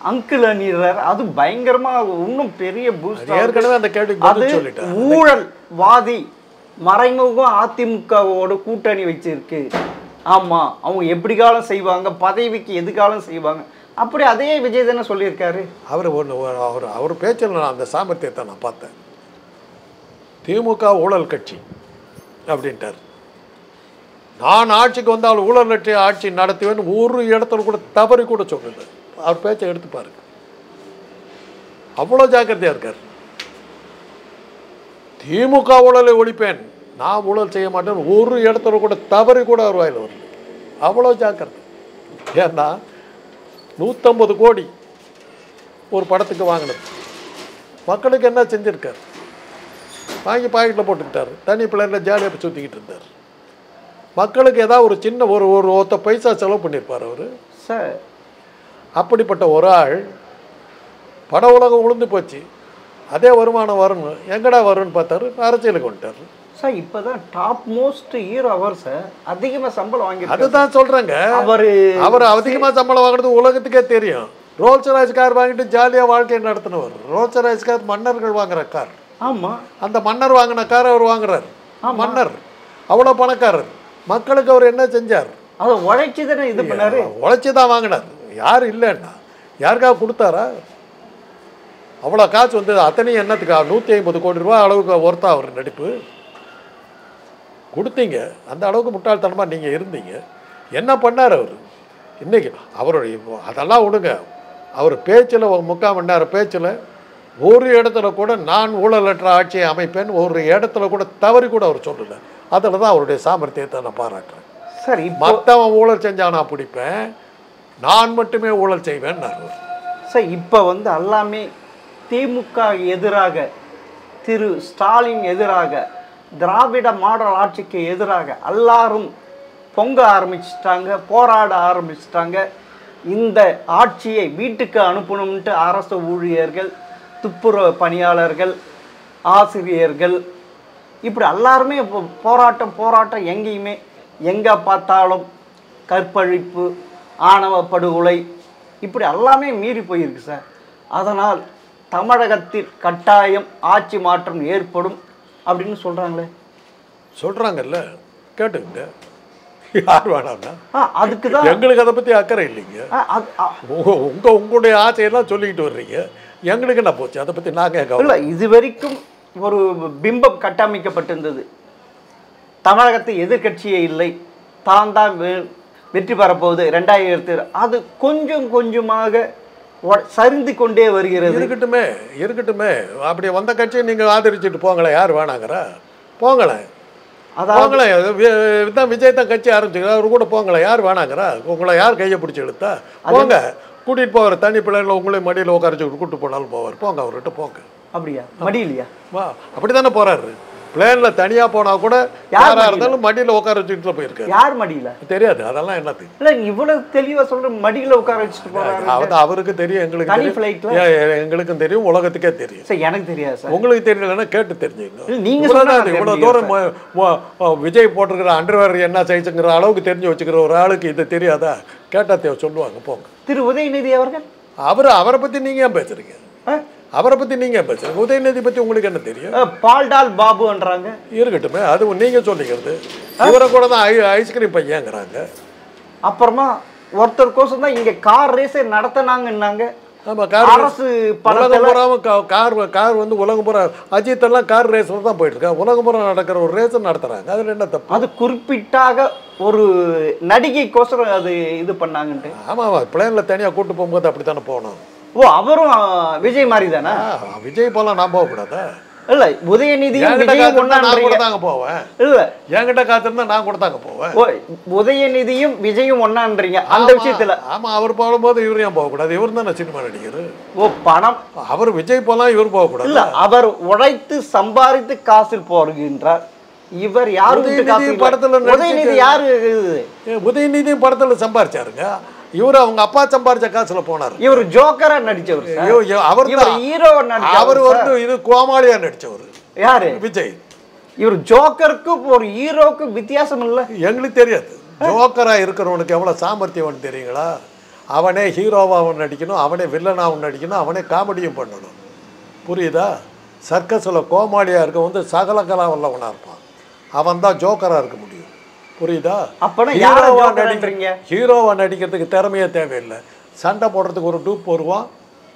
அங்கிள் அணிறார். அது பயங்கரமா இன்னும் பெரிய பூஸ்ட். ஏற்கனவே அந்த கேள்வி சொல்லிட்டேன். ஊழல் வாதி மறைமுகம் அதிமுகவோட கூட்டணி வச்சிருக்கு. ஆமா, அவங்க எப்படி காலம் செய்வாங்க, பதவிக்கு எது காலம் செய்வாங்க. அப்படி அதே விஜய் தானே சொல்லியிருக்காரு. அவர் பேச்சில் நான் அந்த சாமர்த்தியத்தை நான் பார்த்தேன். திமுக ஊழல் கட்சி அப்படின்ட்டார். நான் ஆட்சிக்கு வந்தால் ஊழல் ஆட்சி நடத்துவேன்னு ஒரு இடத்துல கூட தவறி கூட சொல்லலை. அவர் பேச்சை எடுத்து பாருங்க. அவ்வளோ ஜாக்கிரதையாக இருக்கார். திமுக ஊழலை ஒழிப்பேன், நான் ஊழல் செய்ய மாட்டேன் ஒரு இடத்துல கூட தவறி கூட அவர் வாயில் வரல. அவ்வளோ ஜாக்கிரதை. ஏன்னா 150 கோடி ஒரு படத்துக்கு வாங்கினது. மக்களுக்கு என்ன செஞ்சுருக்கார்? வாங்கி பாக்கெட்டில் போட்டுக்கிட்டார். தனி பிள்ளைல ஜாலியாக சுற்றிக்கிட்டு இருந்தார். மக்களுக்கு ஏதாவது ஒரு சின்ன ஒரு ஒத்த பைசா செலவு பண்ணியிருப்பார் அவர். சார், அப்படிப்பட்ட ஒரு ஆள் பட உலகம் உளுந்து போச்சு. அதே வருமானம் வரணும், எங்கடா வரும்னு பார்த்தாரு, அரசியலுக்கு வந்துட்டார். சார், இப்போதான் டாப் மோஸ்ட் ஹீரோ அவர் சார். அதிகமாக சம்பளம் வாங்கி. அதுதான் சொல்கிறேங்க. அவர் அதிகமாக சம்பளம் வாங்குறது உலகத்துக்கே தெரியும். ரோல்ஸ் ராய்ஸ் கார் வாங்கிட்டு ஜாலியாக வாழ்க்கையை நடத்தினவர். ரோல்ஸ் ராய்ஸ் கார் மன்னர்கள் வாங்குற கார். ஆமாம், அந்த மன்னர் வாங்கின கார் அவர் வாங்குறார். மன்னர் அவ்வளோ பணக்காரர். மக்களுக்கு அவர் என்ன செஞ்சார்? அதை உழைச்சி தானே இது பண்ணாரு. உழைச்சி தான் வாங்கினார். யார் இல்லைன்னா யாருக்காக கொடுத்தாரா? அவ்வளோ காசு வந்து அத்தனையும் என்னத்துக்கு 150 கோடி ரூபா அளவுக்கு ஒருத்தா அவர் நடிப்பு கொடுத்தீங்க. அந்த அளவுக்கு முட்டாள்தனமாக நீங்கள் இருந்தீங்க. என்ன பண்ணார் அவர்? இன்றைக்கி அவருடைய அதெல்லாம் விடுங்க. அவர் பேச்சில் 3/4 மணி நேரம் பேச்சில் ஒரு இடத்துல கூட நான் ஊழலற்ற ஆட்சியை அமைப்பேன் ஒரு இடத்துல கூட தவறி கூட அவர் சொல்லலை. அதில் தான் அவருடைய சாமர்த்தியத்தை நான் பாராட்டுறேன். சரி, மற்றவன் ஊழல் செஞ்சால் நான் பிடிப்பேன், நான் மட்டுமே ஊழல் செய்வேன்னாரு. சார் இப்போ வந்து எல்லாமே திமுக எதிராக, திரு ஸ்டாலின் எதிராக, திராவிட மாடல் ஆட்சிக்கு எதிராக எல்லாரும் பொங்க ஆரம்பிச்சிட்டாங்க, போராட ஆரம்பிச்சிட்டாங்க. இந்த ஆட்சியை வீட்டுக்கு அனுப்பணும்ன்ட்டு அரசு ஊழியர்கள், துப்புரவு பணியாளர்கள், ஆசிரியர்கள் இப்படி எல்லாருமே போராட்டம் எங்கேயுமே எங்கே பார்த்தாலும் கற்பழிப்பு, ஆணவ படுகொலை இப்படி எல்லாமே மீறி போயிருக்கு சார். அதனால் தமிழகத்தில் கட்டாயம் ஆட்சி மாற்றம் ஏற்படும் அப்படின்னு சொல்கிறாங்கல்ல, கேட்டுங்க. யார் வேணாம்னா அதுக்கு தான் எங்களுக்கு அதை பற்றி அக்கறை இல்லைங்க. உங்களுடைய ஆசையெல்லாம் சொல்லிக்கிட்டு வர்றீங்க, எங்களுக்கு என்ன போச்சு அதை பற்றி நாங்கள் இல்லை. இது வரைக்கும் ஒரு பிம்பம் கட்டமைக்கப்பட்டிருந்தது, தமிழகத்தில் எதிர்கட்சியே இல்லை, தான் வெற்றி பெறப்போகுது 2000. அது கொஞ்சம் கொஞ்சமாக சரிந்து கொண்டே வருகிறது. இருக்கட்டுமே அப்படி வந்த கட்சியை நீங்கள் ஆதரிச்சுட்டு போங்களேன், யார் வேணாங்கிறா? போங்களேன், போங்களேன். தான் விஜய் தான் கட்சி ஆரம்பிச்சுக்கிறா, அவர் கூட போங்களேன், யார் வேணாங்கிறா? உங்களை யார் கையை பிடிச்சி எடுத்தா? போங்க, கூட்டிகிட்டு போவார். தனி பிள்ளைகளை உங்களே மடியில் உட்காரச்சு கூப்பிட்டு போனாலும் போவார். போங்க, அவர்கிட்ட போங்க. அப்படியா? மடியிலையா? வா, அப்படி தானே போகிறாரு. பிளேனில் தனியாக போனால் கூட யாராக இருந்தாலும் மடியில் உட்கார வச்சுட்டு தான் போயிருக்காரு. யார் மடியில்? தெரியாது, அதெல்லாம் என்னது. இல்லை, இவ்வளோ தெளிவாக சொல்கிறேன், மடியில் உட்கார வச்சுட்டு போகிறாரு. அது அவருக்கு தெரியும், எங்களுக்கும் தெரியும், உலகத்துக்கே தெரியும். சார் எனக்கு தெரியாது சார். உங்களுக்கு தெரியலன்னா கேட்டு தெரிஞ்சுங்க. நீங்கள் இவ்வளோ தூரம் விஜய் போட்டிருக்கிற அண்டர்வேர் என்ன சைஸுங்கிற அளவுக்கு தெரிஞ்சு வச்சுக்கிற ஒரு ஆளுக்கு இது தெரியாதா? கேட்டால் சொல்லுவாங்க, போங்க. திரு உதயநிதி அவர்கள், அவரை பற்றி நீங்கள் ஏன் பேசுறீங்க? அவரை பற்றி நீங்கள் பேசுறீங்க. உதயநிதி பற்றி உங்களுக்கு என்ன தெரியும்? பால்டால் பாபுன்றாங்க. இருக்கட்டுமே, அது நீங்கள் சொல்லிக்கிறது. இவரை கூட தான் ஐஸ்கிரீம் பையங்கிறாங்க. அப்புறமா ஒருத்தர் கோசம் தான் இங்கே கார் ரேஸே நடத்தினாங்கன்னாங்க. ஆமாம், அரசு உலகம் பூராவும் கார் வந்து உலகம் பூரா அஜித்தெல்லாம் கார் ரேஸில் தான் போயிட்டு இருக்கா. உலகம் பூரா நடக்கிற ஒரு ரேஸை நடத்துகிறாங்க, அதில் என்ன தப்பு? அது குறிப்பிட்டாக ஒரு நடிகைக்கோசரம் அது இது பண்ணாங்கன்ட்டு. ஆமாம், பிளேனில் தனியாக கூட்டு போகும்போது அப்படி தானே போகணும். ஓ, அவரும் விஜய் மாதிரி தானே? விஜய் போலாம் நான் போகக்கூடாதா? இல்லை, உதயநிதியும் விஜயும் ஒன்னாங்க தாங்க போவேன். இல்லை, என்கிட்ட காத்திருந்தா நான் கூட தாங்க போவேன். உதயநிதியும் விஜயும் ஒன்னான்றீங்க அந்த விஷயத்துல. ஆமாம், அவர் போகும்போது இவரு ஏன் போகக்கூடாது? இவர் தானே சினிமா நடிகர். ஓ, பணம் அவர் விஜய் போகலாம், இவர் போகக்கூடாது. இல்லை, அவர் உழைத்து சம்பாதித்து காசில் போடுகின்றார். இவர் யாரும் படத்துல உதயநிதி யாரு? உதயநிதியும் படத்துல சம்பாரிச்சாருங்க. இவரு அவங்க அப்பா சம்பாரிச்ச காசுல போனாரு. இவர் ஜோக்கரா நடிச்சவர். அவர் ஹீரோ நடிச்சவர். அவர் வந்து இது கோமாளியா நடிச்சவர். யாரு? விஜய். இவர் ஜோக்கருக்கும் ஒரு ஹீரோக்கும் வித்தியாசம் இல்லை. எங்களுக்கு தெரியாது. ஜோக்கரா இருக்கிறவனுக்கு எவ்வளவு சாமர்த்தியம் தெரியுங்களா? அவனே ஹீரோவாகவும் நடிக்கணும், அவனே வில்லனாகவும் நடிக்கணும், அவனே காமெடியும் பண்ணணும். புரியுதா? சர்க்கஸில் கோமாளியாக இருக்க வந்து சகல கலா வல்லவனாக இருப்பான். அவன் தான் ஜோக்கராக இருக்க முடியும். புரியுதா? ஹீரோவா நடிக்கிறதுக்கு திறமையே தேவையில்லை. சண்டை போடுறதுக்கு ஒரு டூப் வருவான்,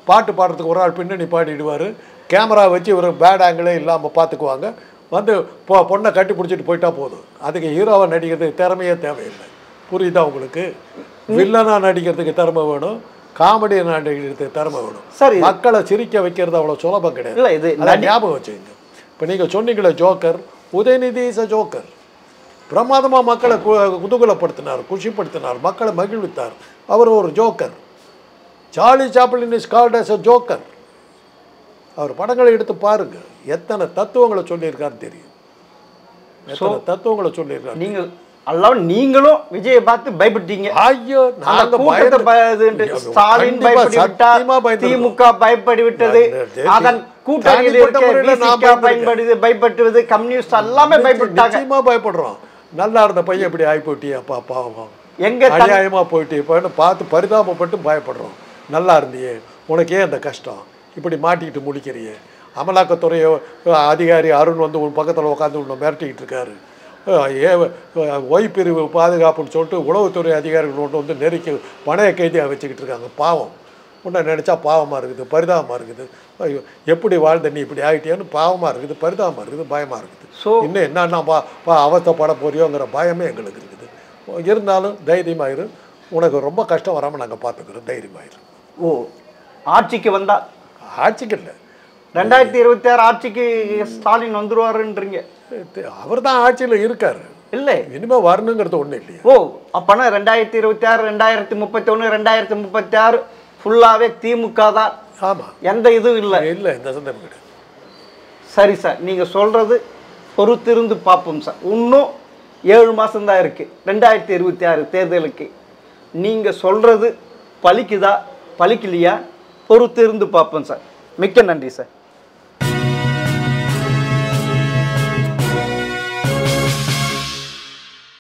பாட்டு பாடுறதுக்கு ஒரு ஆள் பின்னணி பாடிடுவார், கேமரா வச்சு ஒரு பேட் ஆங்கிளே இல்லாமல் பார்த்துக்குவாங்க, வந்து பொண்ணை கட்டி பிடிச்சிட்டு போயிட்டா போதும். அதுக்கு ஹீரோவா நடிக்கிறதுக்கு திறமையே தேவையில்லை. புரியுதா உங்களுக்கு? வில்லனாக நடிக்கிறதுக்கு திறமை வேணும், காமெடியை நடிக்கிறதுக்கு திறமை வேணும். சரி, மக்களை சிரிக்க வைக்கிறது அவ்வளோ சுலபம் கிடையாது. இல்லை, இது ஞாபகம் வச்சுக்கோங்க. இப்போ நீங்கள் சொன்னீங்களே joker, Udhayanidhi is a joker. பிரமாதமாக மக்களை குதூகலப்படுத்தினார், குஷிப்படுத்தினார், மக்களை மகிழ்வித்தார். அவர் ஒரு joker. Charlie Chaplin is called as a joker. அவர் படங்களை எடுத்து பாருங்க, எத்தனை தத்துவங்களை சொல்லியிருக்காருன்னு தெரியும். எத்தனை தத்துவங்களை சொல்லியிருக்காரு. நீங்கள் அல்லாம நீங்களும் விஜயை பார்த்து பயப்பட்டீங்க. ஐயோ, ஸ்டாலின் திமுக பயப்படி விட்டது, அதன் கூட்டணியில் பயப்படுவது, கம்யூனிஸ்ட் எல்லாமே பயப்பட்டாங்க. பயப்படுறோம். நல்லா இருந்த பையன் இப்படி ஆகி போயிட்டே, அப்பா பாவம், எங்க அநியாயமா போயிட்டே பார்த்து பரிதாபப்பட்டு பயப்படுறோம். நல்லா இருந்தியே, உனக்கே அந்த கஷ்டம், இப்படி மாட்டிக்கிட்டு முடிக்கிறியே. அமலாக்கத்துறை அதிகாரி அருண் வந்து உன் பக்கத்தில் உட்காந்து உன்னை மிரட்டிக்கிட்டு இருக்காரு. ஒய் பிரிவு பாதுகாப்புன்னு சொல்லிட்டு உளவுத்துறை அதிகாரிகள் கொண்டு வந்து நெருக்கி பணைய கைதியாக வச்சுக்கிட்டு இருக்காங்க. பாவம், உன்னை நினச்சா பாவமாக இருக்குது, பரிதாபமாக இருக்குது. ஐயோ எப்படி வாழ்ந்த நீ இப்படி ஆகிட்டியான்னு பாவமாக இருக்குது, பரிதாபமாக இருக்குது, பயமாக இருக்குது. ஸோ இன்னும் என்னன்னா அவஸ்தைப்பட போறியோங்கிற பயமே எங்களுக்கு இருக்குது. இருந்தாலும் தைரியமாயிரு, உனக்கு ரொம்ப கஷ்டம் வராமல் நாங்கள் பார்த்துக்கிறோம், தைரியமாயிரு. ஓ ஆட்சிக்கு வந்தா ஆட்சிக்கு இல்லை, 2026 ஆட்சிக்கு ஸ்டாலின் வந்துருவாருன்றீங்க. அவர் தான் ஆட்சியில் இருக்காரு, இல்லை இனிமேல் வரணுங்கிறது ஒன்றும் இல்லையா? ஓ அப்போனா 2026 2031 2036 ஃபுல்லாகவே திமுக தான். ஆமாம், எந்த இதுவும் இல்லை. இல்லை, இந்த சந்தேகம் கிடையாது. சரி சார், நீங்கள் சொல்கிறது பொறுத்திருந்து பார்ப்போம் சார். இன்னும் 7 மாதம்தான் இருக்குது 2026 தேர்தலுக்கு. நீங்கள் சொல்கிறது பலிக்குதா பலிக்கலையா பொறுத்திருந்து பார்ப்போம் சார். மிக்க நன்றி சார்.